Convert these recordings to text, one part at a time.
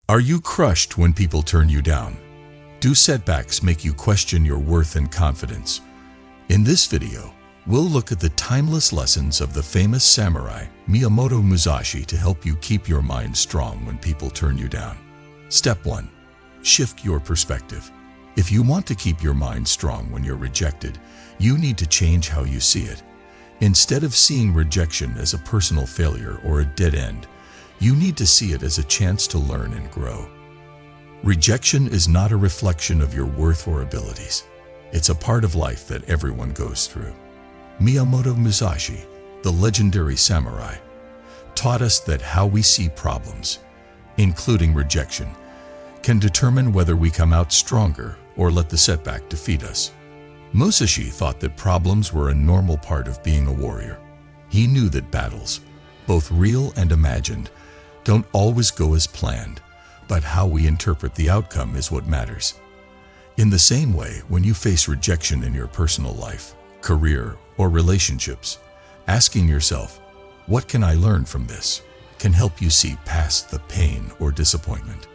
Are you crushed when people turn you down? Do setbacks make you question your worth and confidence? In this video, we'll look at the timeless lessons of the famous samurai Miyamoto Musashi to help you keep your mind strong when people turn you down. Step 1. Shift your perspective. If you want to keep your mind strong when you're rejected, you need to change how you see it. Instead of seeing rejection as a personal failure or a dead end, you need to see it as a chance to learn and grow. Rejection is not a reflection of your worth or abilities. It's a part of life that everyone goes through. Miyamoto Musashi, the legendary samurai, taught us that how we see problems, including rejection, can determine whether we come out stronger or let the setback defeat us. Musashi thought that problems were a normal part of being a warrior. He knew that battles, both real and imagined, don't always go as planned, but how we interpret the outcome is what matters. In the same way, when you face rejection in your personal life, career, or relationships, asking yourself, "What can I learn from this?" can help you see past the pain or disappointment.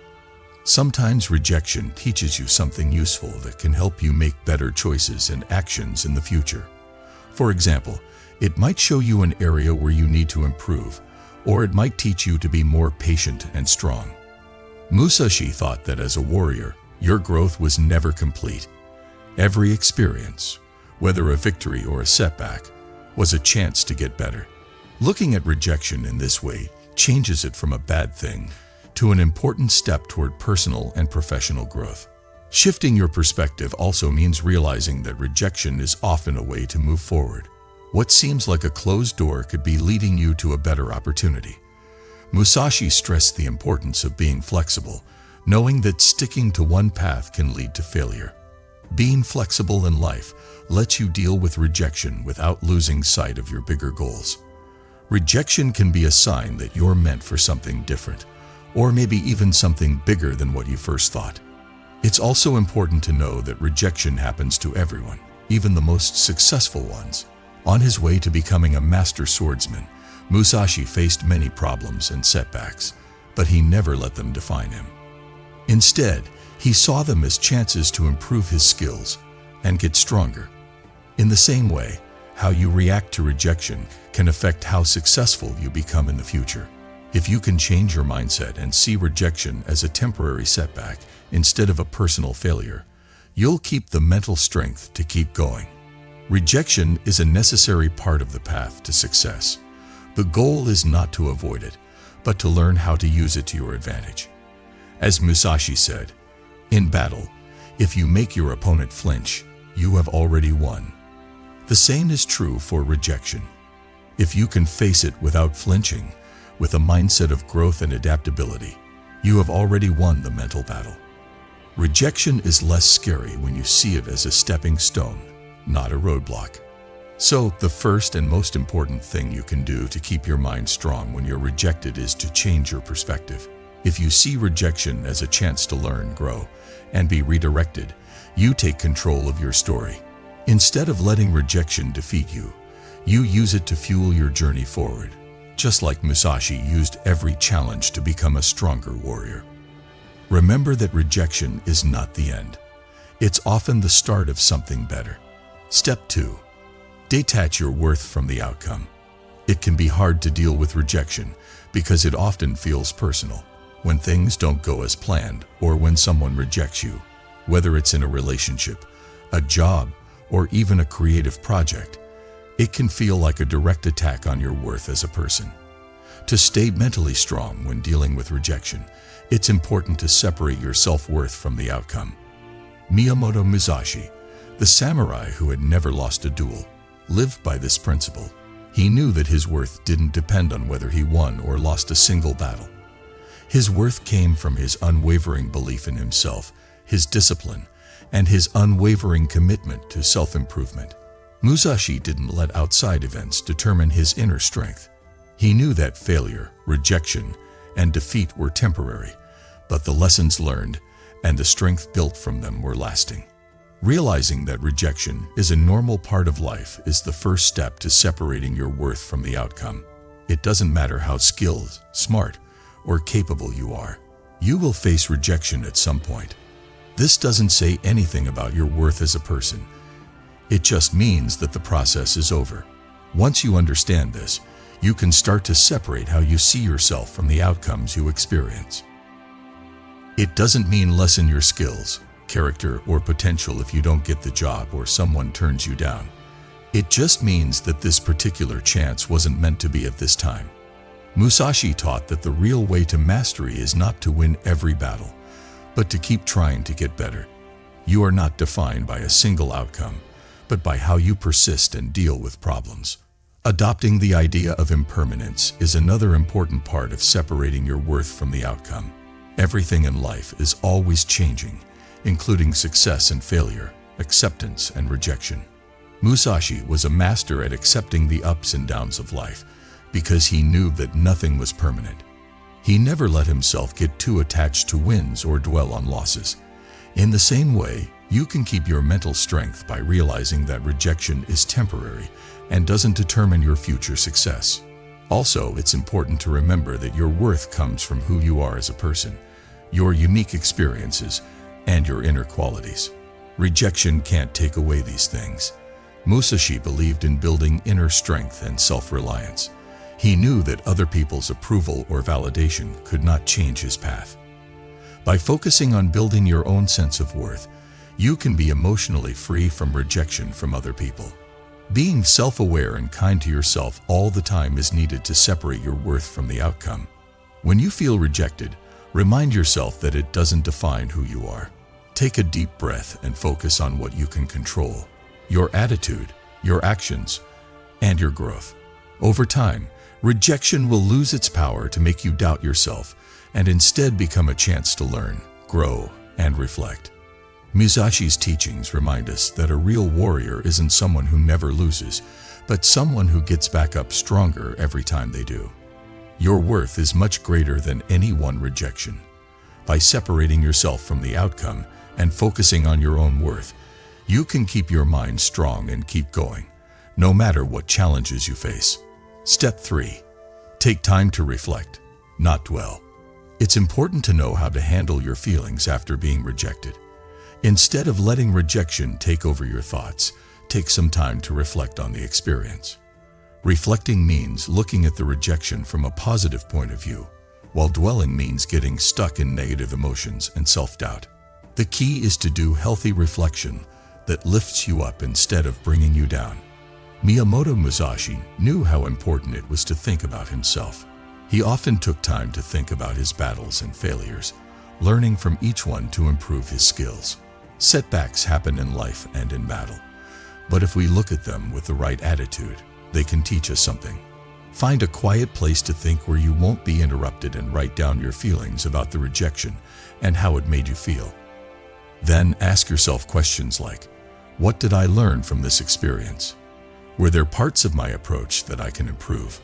Sometimes rejection teaches you something useful that can help you make better choices and actions in the future. For example, it might show you an area where you need to improve, or it might teach you to be more patient and strong. Musashi thought that as a warrior, your growth was never complete. Every experience, whether a victory or a setback, was a chance to get better. Looking at rejection in this way changes it from a bad thing to an important step toward personal and professional growth. Shifting your perspective also means realizing that rejection is often a way to move forward. What seems like a closed door could be leading you to a better opportunity. Musashi stressed the importance of being flexible, knowing that sticking to one path can lead to failure. Being flexible in life lets you deal with rejection without losing sight of your bigger goals. Rejection can be a sign that you're meant for something different, or maybe even something bigger than what you first thought. It's also important to know that rejection happens to everyone, even the most successful ones. On his way to becoming a master swordsman, Musashi faced many problems and setbacks, but he never let them define him. Instead, he saw them as chances to improve his skills and get stronger. In the same way, how you react to rejection can affect how successful you become in the future. If you can change your mindset and see rejection as a temporary setback instead of a personal failure, you'll keep the mental strength to keep going. Rejection is a necessary part of the path to success. The goal is not to avoid it, but to learn how to use it to your advantage. As Musashi said, "In battle, if you make your opponent flinch, you have already won." The same is true for rejection. If you can face it without flinching, with a mindset of growth and adaptability, you have already won the mental battle. Rejection is less scary when you see it as a stepping stone, not a roadblock. So, the first and most important thing you can do to keep your mind strong when you're rejected is to change your perspective. If you see rejection as a chance to learn, grow, and be redirected, you take control of your story. Instead of letting rejection defeat you, you use it to fuel your journey forward, just like Musashi used every challenge to become a stronger warrior. Remember that rejection is not the end. It's often the start of something better. Step 2. Detach your worth from the outcome. It can be hard to deal with rejection because it often feels personal. When things don't go as planned or when someone rejects you, whether it's in a relationship, a job, or even a creative project, it can feel like a direct attack on your worth as a person. To stay mentally strong when dealing with rejection, it's important to separate your self-worth from the outcome. Miyamoto Musashi, the samurai who had never lost a duel, lived by this principle. He knew that his worth didn't depend on whether he won or lost a single battle. His worth came from his unwavering belief in himself, his discipline, and his unwavering commitment to self-improvement. Musashi didn't let outside events determine his inner strength. He knew that failure, rejection, and defeat were temporary, but the lessons learned and the strength built from them were lasting. Realizing that rejection is a normal part of life is the first step to separating your worth from the outcome. It doesn't matter how skilled, smart, or capable you are. You will face rejection at some point. This doesn't say anything about your worth as a person. It just means that the process is over. Once you understand this, you can start to separate how you see yourself from the outcomes you experience. It doesn't mean lessen your skills, character, or potential if you don't get the job or someone turns you down. It just means that this particular chance wasn't meant to be at this time. Musashi taught that the real way to mastery is not to win every battle, but to keep trying to get better. You are not defined by a single outcome, but by how you persist and deal with problems. Adopting the idea of impermanence is another important part of separating your worth from the outcome. Everything in life is always changing, including success and failure, acceptance and rejection. Musashi was a master at accepting the ups and downs of life because he knew that nothing was permanent. He never let himself get too attached to wins or dwell on losses. In the same way, you can keep your mental strength by realizing that rejection is temporary and doesn't determine your future success. Also, it's important to remember that your worth comes from who you are as a person, your unique experiences, and your inner qualities. Rejection can't take away these things. Musashi believed in building inner strength and self-reliance. He knew that other people's approval or validation could not change his path. By focusing on building your own sense of worth, you can be emotionally free from rejection from other people. Being self-aware and kind to yourself all the time is needed to separate your worth from the outcome. When you feel rejected, remind yourself that it doesn't define who you are. Take a deep breath and focus on what you can control: your attitude, your actions, and your growth. Over time, rejection will lose its power to make you doubt yourself and instead become a chance to learn, grow, and reflect. Musashi's teachings remind us that a real warrior isn't someone who never loses, but someone who gets back up stronger every time they do. Your worth is much greater than any one rejection. By separating yourself from the outcome and focusing on your own worth, you can keep your mind strong and keep going, no matter what challenges you face. Step 3. Take time to reflect, not dwell. It's important to know how to handle your feelings after being rejected. Instead of letting rejection take over your thoughts, take some time to reflect on the experience. Reflecting means looking at the rejection from a positive point of view, while dwelling means getting stuck in negative emotions and self-doubt. The key is to do healthy reflection that lifts you up instead of bringing you down. Miyamoto Musashi knew how important it was to think about himself. He often took time to think about his battles and failures, learning from each one to improve his skills. Setbacks happen in life and in battle, but if we look at them with the right attitude, they can teach us something. Find a quiet place to think where you won't be interrupted and write down your feelings about the rejection and how it made you feel. Then ask yourself questions like, what did I learn from this experience? Were there parts of my approach that I can improve?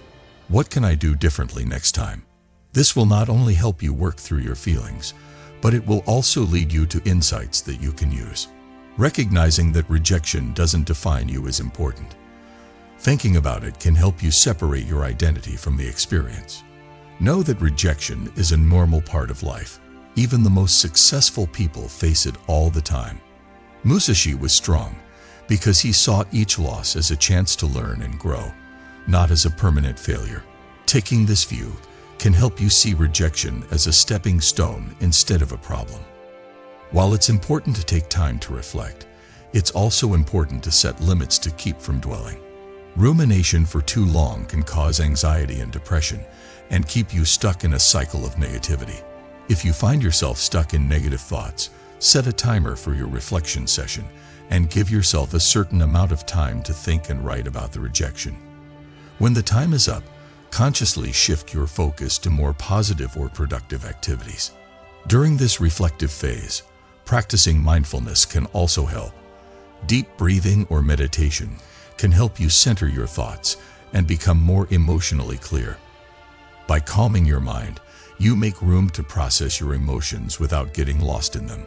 What can I do differently next time? This will not only help you work through your feelings, but it will also lead you to insights that you can use. Recognizing that rejection doesn't define you is important. Thinking about it can help you separate your identity from the experience. Know that rejection is a normal part of life. Even the most successful people face it all the time. Musashi was strong because he saw each loss as a chance to learn and grow, not as a permanent failure. Taking this view can help you see rejection as a stepping stone instead of a problem. While it's important to take time to reflect, it's also important to set limits to keep from dwelling. Rumination for too long can cause anxiety and depression and keep you stuck in a cycle of negativity. If you find yourself stuck in negative thoughts, set a timer for your reflection session and give yourself a certain amount of time to think and write about the rejection. When the time is up, consciously shift your focus to more positive or productive activities. During this reflective phase, practicing mindfulness can also help. Deep breathing or meditation can help you center your thoughts and become more emotionally clear. By calming your mind, you make room to process your emotions without getting lost in them.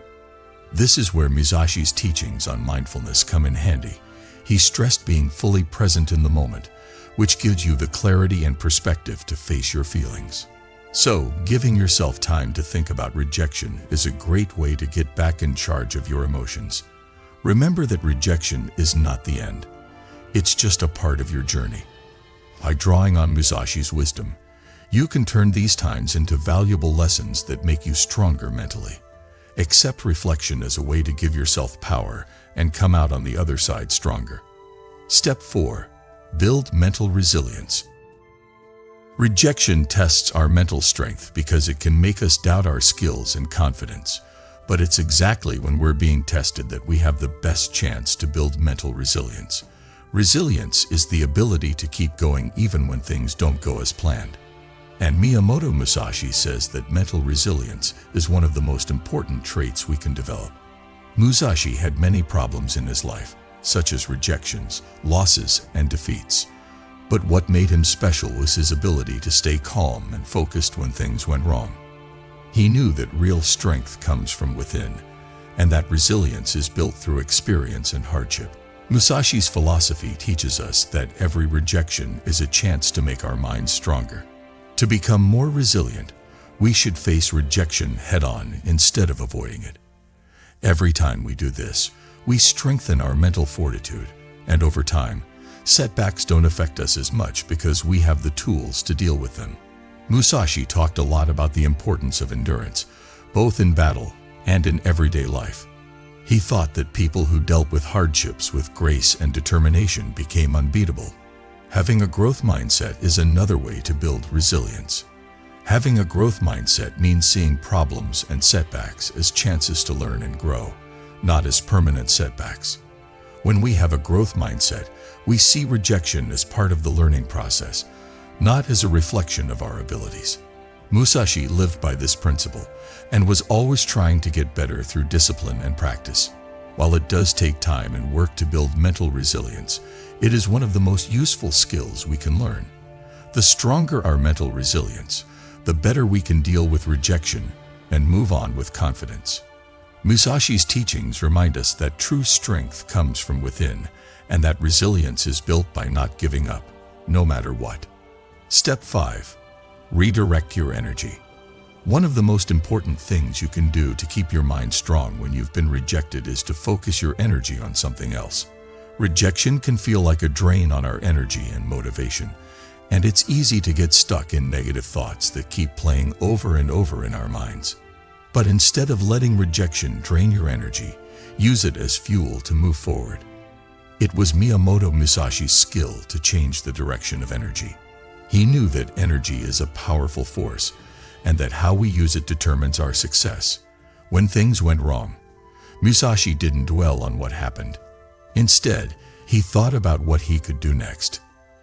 This is where Musashi's teachings on mindfulness come in handy. He stressed being fully present in the moment, which gives you the clarity and perspective to face your feelings. So, giving yourself time to think about rejection is a great way to get back in charge of your emotions. Remember that rejection is not the end. It's just a part of your journey. By drawing on Musashi's wisdom, you can turn these times into valuable lessons that make you stronger mentally. Accept reflection as a way to give yourself power and come out on the other side stronger. Step 4. Build mental resilience. Rejection tests our mental strength because it can make us doubt our skills and confidence. But it's exactly when we're being tested that we have the best chance to build mental resilience. Resilience is the ability to keep going even when things don't go as planned. And Miyamoto Musashi says that mental resilience is one of the most important traits we can develop. Musashi had many problems in his life, such as rejections, losses, and defeats. But what made him special was his ability to stay calm and focused when things went wrong. He knew that real strength comes from within, and that resilience is built through experience and hardship. Musashi's philosophy teaches us that every rejection is a chance to make our minds stronger. To become more resilient, we should face rejection head-on instead of avoiding it. Every time we do this, we strengthen our mental fortitude, and over time, setbacks don't affect us as much because we have the tools to deal with them. Musashi talked a lot about the importance of endurance, both in battle and in everyday life. He thought that people who dealt with hardships with grace and determination became unbeatable. Having a growth mindset is another way to build resilience. Having a growth mindset means seeing problems and setbacks as chances to learn and grow, not as permanent setbacks. When we have a growth mindset, we see rejection as part of the learning process, not as a reflection of our abilities. Musashi lived by this principle and was always trying to get better through discipline and practice. While it does take time and work to build mental resilience, it is one of the most useful skills we can learn. The stronger our mental resilience, the better we can deal with rejection and move on with confidence. Musashi's teachings remind us that true strength comes from within and that resilience is built by not giving up, no matter what. Step 5. Redirect your energy. One of the most important things you can do to keep your mind strong when you've been rejected is to focus your energy on something else. Rejection can feel like a drain on our energy and motivation, and it's easy to get stuck in negative thoughts that keep playing over and over in our minds. But instead of letting rejection drain your energy, use it as fuel to move forward. It was Miyamoto Musashi's skill to change the direction of energy. He knew that energy is a powerful force, and that how we use it determines our success. When things went wrong, Musashi didn't dwell on what happened. Instead, he thought about what he could do next.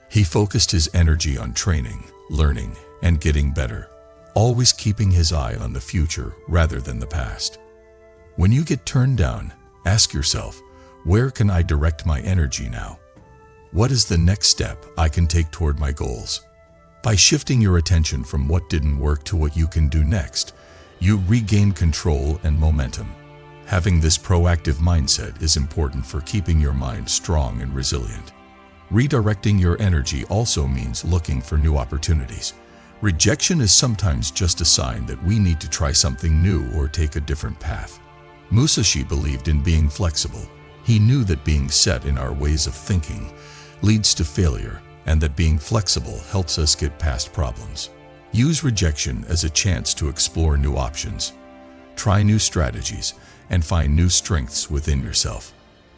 He focused his energy on training, learning, and getting better, always keeping his eye on the future rather than the past. When you get turned down, ask yourself, where can I direct my energy now? What is the next step I can take toward my goals? By shifting your attention from what didn't work to what you can do next, you regain control and momentum. Having this proactive mindset is important for keeping your mind strong and resilient. Redirecting your energy also means looking for new opportunities. Rejection is sometimes just a sign that we need to try something new or take a different path. Musashi believed in being flexible. He knew that being set in our ways of thinking leads to failure, and that being flexible helps us get past problems. Use rejection as a chance to explore new options. Try new strategies and find new strengths within yourself.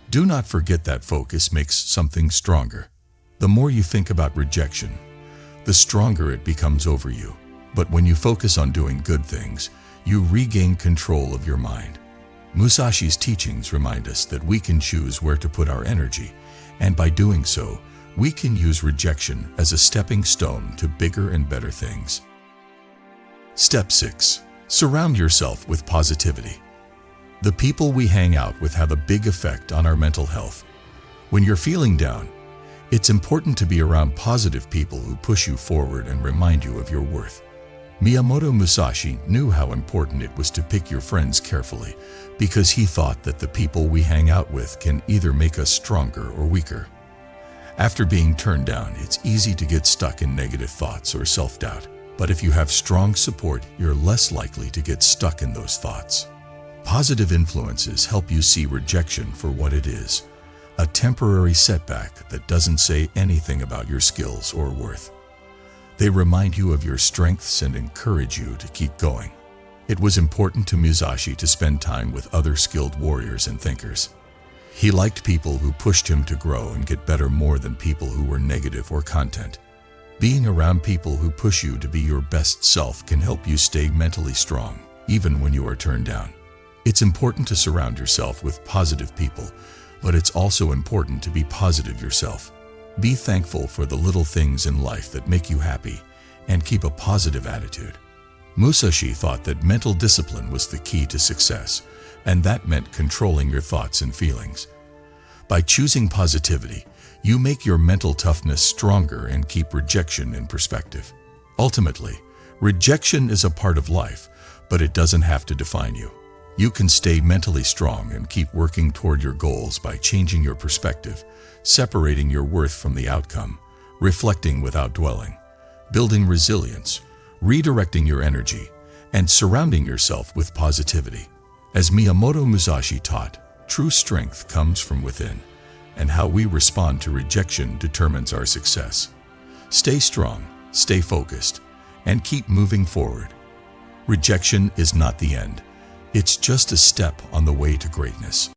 Do not forget that focus makes something stronger. The more you think about rejection, the stronger it becomes over you. But when you focus on doing good things, you regain control of your mind. Musashi's teachings remind us that we can choose where to put our energy, and by doing so, we can use rejection as a stepping stone to bigger and better things. Step 6. Surround yourself with positivity. The people we hang out with have a big effect on our mental health. When you're feeling down, it's important to be around positive people who push you forward and remind you of your worth. Miyamoto Musashi knew how important it was to pick your friends carefully because he thought that the people we hang out with can either make us stronger or weaker. After being turned down, it's easy to get stuck in negative thoughts or self-doubt. But if you have strong support, you're less likely to get stuck in those thoughts. Positive influences help you see rejection for what it is, a temporary setback that doesn't say anything about your skills or worth. They remind you of your strengths and encourage you to keep going. It was important to Musashi to spend time with other skilled warriors and thinkers. He liked people who pushed him to grow and get better more than people who were negative or content. Being around people who push you to be your best self can help you stay mentally strong, even when you are turned down. It's important to surround yourself with positive people, but it's also important to be positive yourself. Be thankful for the little things in life that make you happy, and keep a positive attitude. Musashi thought that mental discipline was the key to success, and that meant controlling your thoughts and feelings. By choosing positivity, you make your mental toughness stronger and keep rejection in perspective. Ultimately, rejection is a part of life, but it doesn't have to define you. You can stay mentally strong and keep working toward your goals by changing your perspective, separating your worth from the outcome, reflecting without dwelling, building resilience, redirecting your energy, and surrounding yourself with positivity. As Miyamoto Musashi taught, true strength comes from within, and how we respond to rejection determines our success. Stay strong, stay focused, and keep moving forward. Rejection is not the end. It's just a step on the way to greatness.